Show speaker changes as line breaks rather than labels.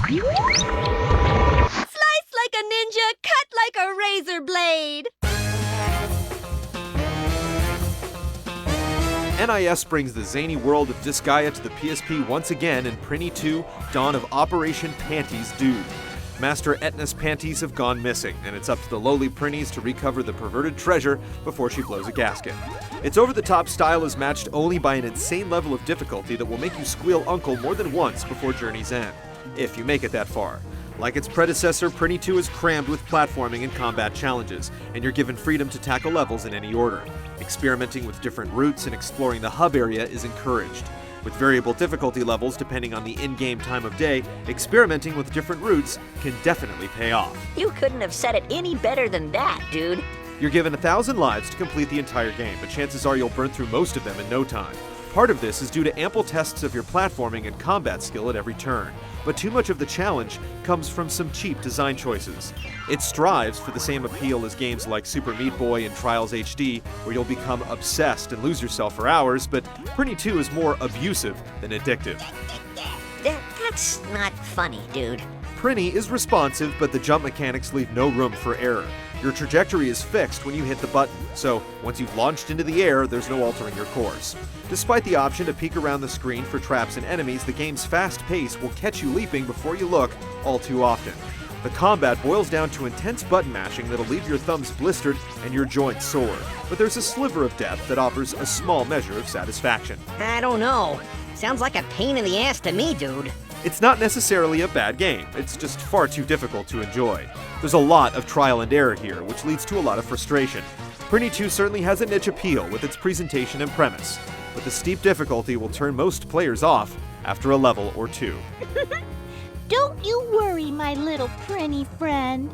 Slice like a ninja, cut like a razor blade.
NIS brings the zany world of Disgaea to the PSP once again in Prinny 2, Dawn of Operation Panties Dude. Master Etna's panties have gone missing, and it's up to the lowly Prinnies to recover the perverted treasure before she blows a gasket. Its over-the-top style is matched only by an insane level of difficulty that will make you squeal uncle more than once before Journey's End, if you make it that far. Like its predecessor, Prinny 2 is crammed with platforming and combat challenges, and you're given freedom to tackle levels in any order. Experimenting with different routes and exploring the hub area is encouraged. With variable difficulty levels depending on the in-game time of day, experimenting with different routes can definitely pay off.
You couldn't have said it any better than that, dude.
You're given 1,000 lives to complete the entire game, but chances are you'll burn through most of them in no time. Part of this is due to ample tests of your platforming and combat skill at every turn, but too much of the challenge comes from some cheap design choices. It strives for the same appeal as games like Super Meat Boy and Trials HD, where you'll become obsessed and lose yourself for hours, but Prinny 2 is more abusive than addictive.
That's not funny, dude.
Prinny is responsive, but the jump mechanics leave no room for error. Your trajectory is fixed when you hit the button, so once you've launched into the air, there's no altering your course. Despite the option to peek around the screen for traps and enemies, the game's fast pace will catch you leaping before you look all too often. The combat boils down to intense button mashing that'll leave your thumbs blistered and your joints sore, but there's a sliver of depth that offers a small measure of satisfaction.
I don't know. Sounds like a pain in the ass to me, dude.
It's not necessarily a bad game, it's just far too difficult to enjoy. There's a lot of trial and error here, which leads to a lot of frustration. Prinny 2 certainly has a niche appeal with its presentation and premise, but the steep difficulty will turn most players off after a level or two.
Don't you worry, my little Prinny friend.